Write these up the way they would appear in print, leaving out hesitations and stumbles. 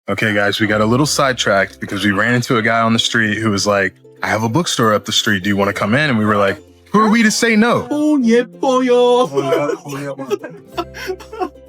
Okay, guys, we got a little sidetracked because we ran into a guy on the street who was like, I have a bookstore up the street. Do you want to come in? And we were like, who are we to say no? 예뻐요.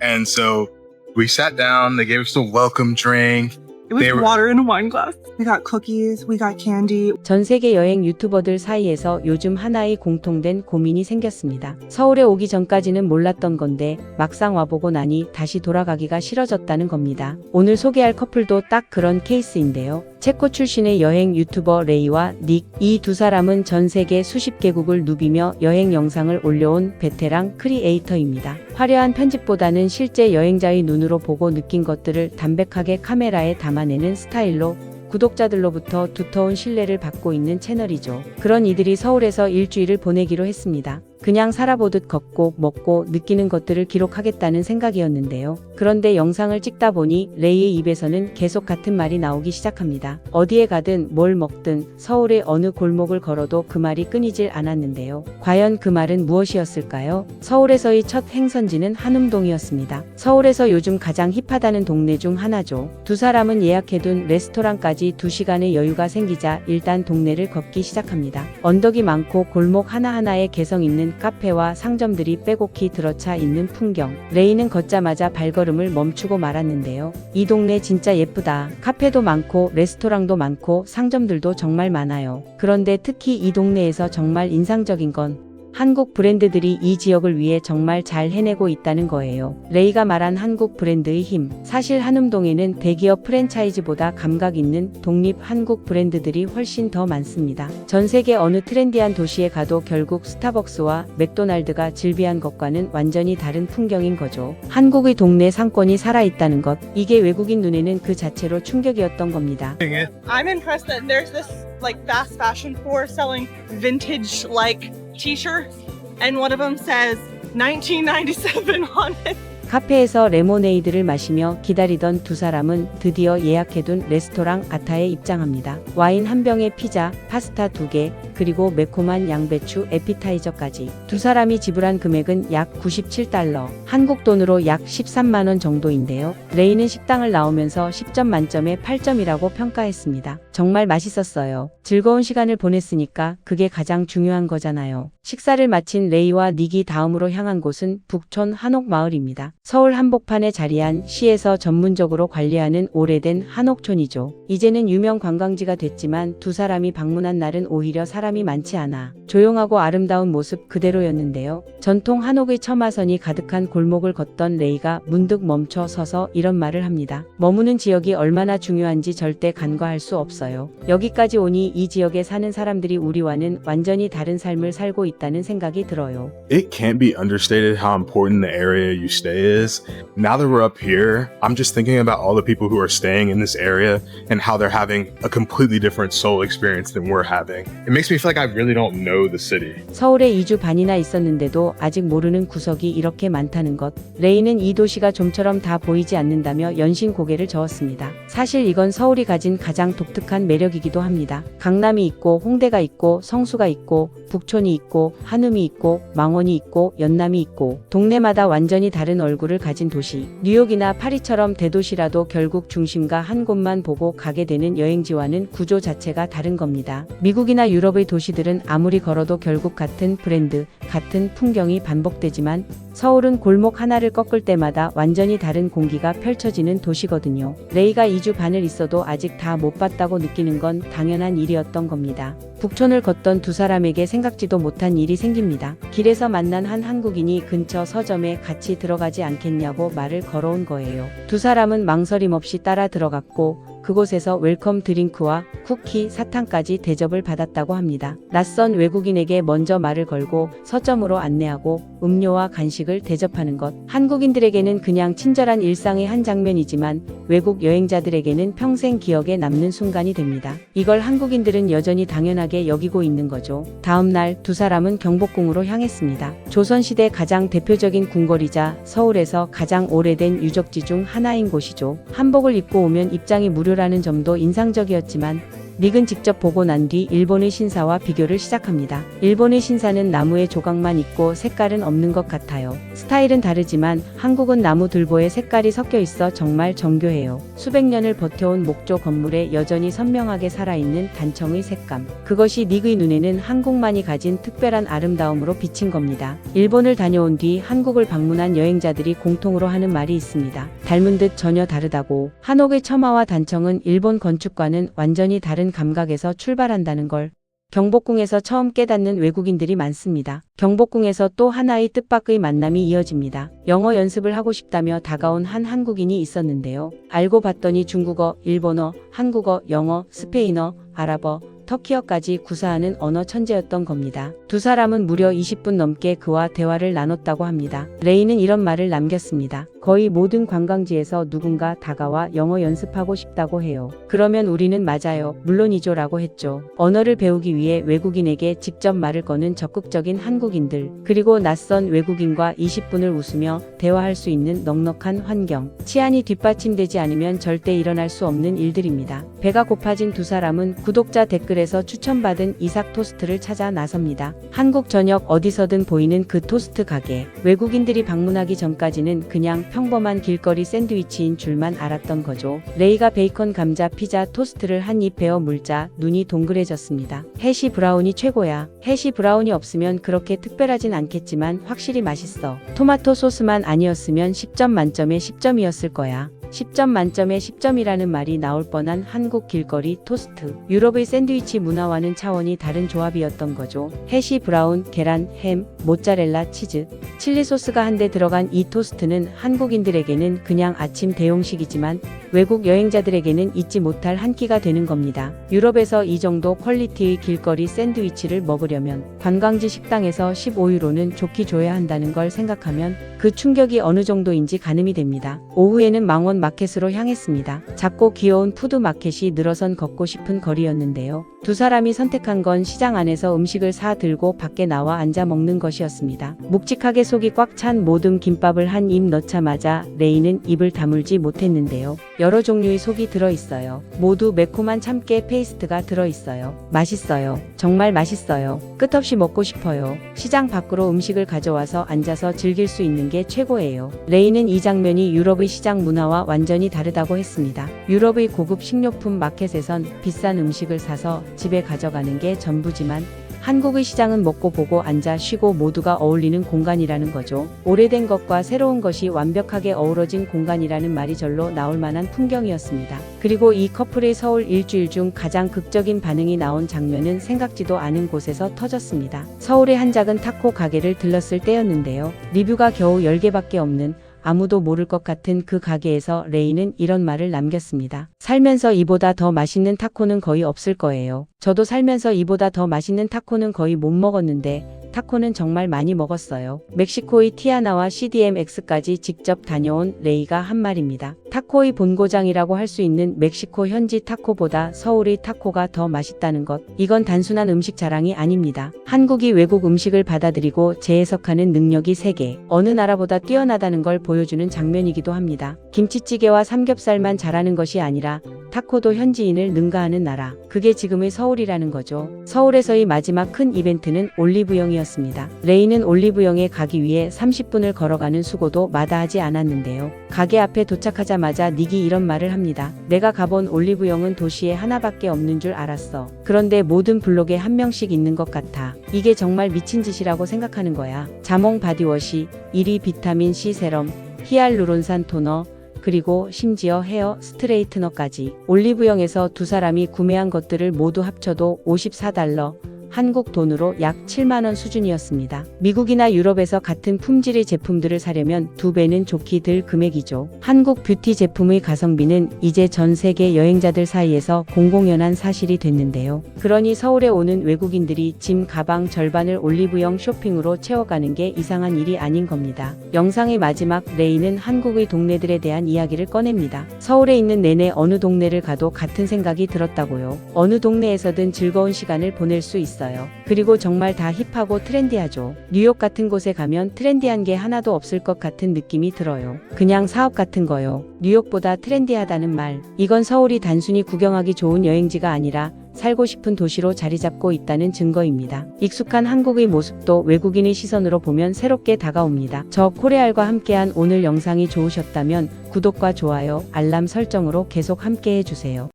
And so we sat down. They gave us a welcome drink. It was They were- water in a wine glass. We got cookies, we got candy. 전 세계 여행 유튜버들 사이에서 요즘 하나의 공통된 고민이 생겼습니다. 서울에 오기 전까지는 몰랐던 건데 막상 와보고 나니 다시 돌아가기가 싫어졌다는 겁니다. 오늘 소개할 커플도 딱 그런 케이스인데요. 체코 출신의 여행 유튜버 레이와 닉, 이 두 사람은 전 세계 수십 개국을 누비며 여행 영상을 올려온 베테랑 크리에이터입니다. 화려한 편집보다는 실제 여행자의 눈으로 보고 느낀 것들을 담백하게 카메라에 담아내는 스타일로 구독자들로부터 두터운 신뢰를 받고 있는 채널이죠. 그런 이들이 서울에서 일주일을 보내기로 했습니다. 그냥 살아보듯 걷고 먹고 느끼는 것들을 기록하겠다는 생각이었는데요. 그런데 영상을 찍다 보니 레이의 입에서는 계속 같은 말이 나오기 시작합니다. 어디에 가든 뭘 먹든 서울의 어느 골목을 걸어도 그 말이 끊이질 않았는데요. 과연 그 말은 무엇이었을까요? 서울에서의 첫 행선지는 한음동이었습니다. 서울에서 요즘 가장 힙하다는 동네 중 하나죠. 두 사람은 예약해둔 레스토랑까지 2시간의 여유가 생기자 일단 동네를 걷기 시작합니다. 언덕이 많고 골목 하나하나에 개성 있는 카페와 상점들이 빼곡히 들어차 있는 풍경. 레이는 걷자마자 발걸음을 멈추고 말았는데요. 이 동네 진짜 예쁘다. 카페도 많고 레스토랑도 많고 상점들도 정말 많아요. 그런데 특히 이 동네에서 정말 인상적인 건 한국 브랜드들이 이 지역을 위해 정말 잘 해내고 있다는 거예요. 레이가 말한 한국 브랜드의 힘. 사실 한음동에는 대기업 프랜차이즈보다 감각 있는 독립 한국 브랜드들이 훨씬 더 많습니다. 전 세계 어느 트렌디한 도시에 가도 결국 스타벅스와 맥도날드가 즐비한 것과는 완전히 다른 풍경인 거죠. 한국의 동네 상권이 살아있다는 것. 이게 외국인 눈에는 그 자체로 충격이었던 겁니다. I'm impressed that there's this like fast fashion store selling vintage like t-shirts and one of them says 1997 on it. 카페에서 레모네이드를 마시며 기다리던 두 사람은 드디어 예약해둔 레스토랑 아타에 입장합니다. 와인 한 병에 피자, 파스타 2개, 그리고 매콤한 양배추 에피타이저까지. 두 사람이 지불한 금액은 약 97달러, 한국 돈으로 약 13만원 정도인데요. 레이는 식당을 나오면서 10점 만점에 8점이라고 평가했습니다. 정말 맛있었어요. 즐거운 시간을 보냈으니까 그게 가장 중요한 거잖아요. 식사를 마친 레이와 닉이 다음으로 향한 곳은 북촌 한옥마을입니다. 서울 한복판에 자리한 시에서 전문적으로 관리하는 오래된 한옥촌이죠. 이제는 유명 관광지가 됐지만 두 사람이 방문한 날은 오히려 사람이 많지 않아 조용하고 아름다운 모습 그대로였는데요. 전통 한옥의 처마선이 가득한 골목을 걷던 레이가 문득 멈춰 서서 이런 말을 합니다. 머무는 지역이 얼마나 중요한지 절대 간과할 수 없어요. 여기까지 오니 이 지역에 사는 사람들이 우리와는 완전히 다른 삶을 살고 있다는 생각이 들어요. It can't be understated how important the area you stay is. Now that we're up here, I'm just thinking about all the people who are staying in this area and how they're having a completely different soul experience than we're having. It makes me feel like I really don't know the city. 서울에 2주 반이나 있었는데도 아직 모르는 구석이 이렇게 많다는 것. 레이는 이 도시가 좀처럼 다 보이지 않는다며 연신 고개를 저었습니다. 사실 이건 서울이 가진 가장 독특한 매력이기도 합니다. 강남이 있고 홍대가 있고 성수가 있고 북촌이 있고 한음이 있고 망원이 있고 연남이 있고 동네마다 완전히 다른 얼굴을 가진 도시. 뉴욕이나 파리처럼 대도시라도 결국 중심가 한 곳만 보고 가게 되는 여행지와는 구조 자체가 다른 겁니다. 미국이나 유럽의 도시들은 아무리 걸어도 결국 같은 브랜드, 같은 풍경이 반복되지만 서울은 골목 하나를 꺾을 때마다 완전히 다른 공기가 펼쳐지는 도시거든요. 레이가 2주 반을 있어도 아직 다 못 봤다고 느끼는 건 당연한 일이었던 겁니다. 북촌을 걷던 두 사람에게 생각지도 못한 일이 생깁니다. 길에서 만난 한 한국인이 근처 서점에 같이 들어가지 않겠냐고 말을 걸어온 거예요. 두 사람은 망설임 없이 따라 들어갔고 그곳에서 웰컴 드링크와 쿠키, 사탕까지 대접을 받았다고 합니다. 낯선 외국인에게 먼저 말을 걸고 서점으로 안내하고 음료와 간식을 대접하는 것. 한국인들에게는 그냥 친절한 일상의 한 장면이지만 외국 여행자들에게는 평생 기억에 남는 순간이 됩니다. 이걸 한국인들은 여전히 당연하게 여기고 있는 거죠. 다음 날 두 사람은 경복궁으로 향했습니다. 조선시대 가장 대표적인 궁궐이자 서울에서 가장 오래된 유적지 중 하나인 곳이죠. 한복을 입고 오면 입장이 무료라는 점도 인상적이었지만 닉은 직접 보고 난 뒤 일본의 신사와 비교를 시작합니다. 일본의 신사는 나무의 조각만 있고 색깔은 없는 것 같아요. 스타일은 다르지만 한국은 나무 들보에 색깔이 섞여 있어 정말 정교해요. 수백 년을 버텨온 목조 건물에 여전히 선명하게 살아있는 단청의 색감. 그것이 닉의 눈에는 한국만이 가진 특별한 아름다움으로 비친 겁니다. 일본을 다녀온 뒤 한국을 방문한 여행자들이 공통으로 하는 말이 있습니다. 닮은 듯 전혀 다르다고. 한옥의 처마와 단청은 일본 건축과는 완전히 다른 감각에서 출발한다는 걸 경복궁에서 처음 깨닫는 외국인들이 많습니다. 경복궁에서 또 하나의 뜻밖의 만남이 이어집니다. 영어 연습을 하고 싶다며 다가온 한 한국인이 있었는데요. 알고 봤더니 중국어, 일본어, 한국어, 영어, 스페인어, 아랍어, 터키어까지 구사하는 언어 천재였던 겁니다. 두 사람은 무려 20분 넘게 그와 대화를 나눴다고 합니다. 레이는 이런 말을 남겼습니다. 거의 모든 관광지에서 누군가 다가와 영어 연습하고 싶다고 해요. 그러면 우리는 맞아요. 물론이죠 라고 했죠. 언어를 배우기 위해 외국인에게 직접 말을 거는 적극적인 한국인들, 그리고 낯선 외국인과 20분을 웃으며 대화할 수 있는 넉넉한 환경. 치안이 뒷받침되지 않으면 절대 일어날 수 없는 일들입니다. 배가 고파진 두 사람은 구독자 댓글에서 추천받은 이삭 토스트를 찾아 나섭니다. 한국 저녁 어디서든 보이는 그 토스트 가게. 외국인들이 방문하기 전까지는 그냥 평범한 길거리 샌드위치인 줄만 알았던 거죠. 레이가 베이컨, 감자, 피자, 토스트를 한 입 베어 물자 눈이 동그래졌습니다. 해시 브라운이 최고야. 해시 브라운이 없으면 그렇게 특별하진 않겠지만 확실히 맛있어. 토마토 소스만 아니었으면 10점 만점에 10점이었을 거야. 10점 만점에 10점이라는 말이 나올 뻔한 한국 길거리 토스트. 유럽의 샌드위치 문화와는 차원이 다른 조합이었던 거죠. 해시 브라운, 계란, 햄, 모짜렐라, 치즈, 칠리 소스가 한데 들어간 이 토스트는 한국인들에게는 그냥 아침 대용식이지만 외국 여행자들에게는 잊지 못할 한 끼가 되는 겁니다. 유럽에서 이 정도 퀄리티의 길거리 샌드위치를 먹으려면 관광지 식당에서 15유로는 좋게 줘야 한다는 걸 생각하면 그 충격이 어느 정도인지 가늠이 됩니다. 오후에는 망원 마켓으로 향했습니다. 작고 귀여운 푸드 마켓이 늘어선 걷고 싶은 거리였는데요. 두 사람이 선택한 건 시장 안에서 음식을 사 들고 밖에 나와 앉아 먹는 것이었습니다. 묵직하게 속이 꽉 찬 모듬 김밥을 한 입 넣자마자 레이는 입을 다물지 못했는데요. 여러 종류의 속이 들어있어요. 모두 매콤한 참깨 페이스트가 들어있어요. 맛있어요. 정말 맛있어요. 끝없이 먹고 싶어요. 시장 밖으로 음식을 가져와서 앉아서 즐길 수 있는 게 최고예요. 레이는 이 장면이 유럽의 시장 문화와 완전히 다르다고 했습니다. 유럽의 고급 식료품 마켓에선 비싼 음식을 사서 집에 가져가는 게 전부지만 한국의 시장은 먹고 보고 앉아 쉬고 모두가 어울리는 공간이라는 거죠. 오래된 것과 새로운 것이 완벽하게 어우러진 공간이라는 말이 절로 나올 만한 풍경이었습니다. 그리고 이 커플의 서울 일주일 중 가장 극적인 반응이 나온 장면은 생각지도 않은 곳에서 터졌습니다. 서울의 한 작은 타코 가게를 들렀을 때였는데요. 리뷰가 겨우 10개밖에 없는 아무도 모를 것 같은 그 가게에서 레이는 이런 말을 남겼습니다. 살면서 이보다 더 맛있는 타코는 거의 없을 거예요. 저도 살면서 이보다 더 맛있는 타코는 거의 못 먹었는데 타코는 정말 많이 먹었어요. 멕시코의 티아나와 CDMX까지 직접 다녀온 레이가 한 말입니다. 타코의 본고장이라고 할 수 있는 멕시코 현지 타코보다 서울의 타코가 더 맛있다는 것. 이건 단순한 음식 자랑이 아닙니다. 한국이 외국 음식을 받아들이고 재해석하는 능력이 세계 어느 나라보다 뛰어나다는 걸 보여주는 장면이기도 합니다. 김치찌개와 삼겹살만 잘하는 것이 아니라 타코도 현지인을 능가하는 나라. 그게 지금의 서울이라는 거죠. 서울에서의 마지막 큰 이벤트는 올리브영이었습니다. 레이는 올리브영에 가기 위해 30분을 걸어가는 수고도 마다하지 않았는데요. 가게 앞에 도착하자마자 닉이 이런 말을 합니다. 내가 가본 올리브영은 도시에 하나밖에 없는 줄 알았어. 그런데 모든 블록에 한 명씩 있는 것 같아. 이게 정말 미친 짓이라고 생각하는 거야. 자몽 바디워시, 1위 비타민 C 세럼, 히알루론산 토너, 그리고 심지어 헤어 스트레이트너까지. 올리브영에서 두 사람이 구매한 것들을 모두 합쳐도 $54, 한국 돈으로 약 7만원 수준이었습니다. 미국이나 유럽에서 같은 품질의 제품들을 사려면 2배는 좋게 들 금액이죠. 한국 뷰티 제품의 가성비는 이제 전 세계 여행자들 사이에서 공공연한 사실이 됐는데요. 그러니 서울에 오는 외국인들이 짐 가방 절반을 올리브영 쇼핑으로 채워가는 게 이상한 일이 아닌 겁니다. 영상의 마지막 레이는 한국의 동네들에 대한 이야기를 꺼냅니다. 서울에 있는 내내 어느 동네를 가도 같은 생각이 들었다고요. 어느 동네에서든 즐거운 시간을 보낼 수 있어요. 있어요. 그리고 정말 다 힙하고 트렌디하죠. 뉴욕 같은 곳에 가면 트렌디한 게 하나도 없을 것 같은 느낌이 들어요. 그냥 사업 같은 거요. 뉴욕보다 트렌디하다는 말. 이건 서울이 단순히 구경하기 좋은 여행지가 아니라 살고 싶은 도시로 자리 잡고 있다는 증거입니다. 익숙한 한국의 모습도 외국인의 시선으로 보면 새롭게 다가옵니다. 저 코레알과 함께한 오늘 영상이 좋으셨다면 구독과 좋아요, 알람 설정으로 계속 함께 해주세요.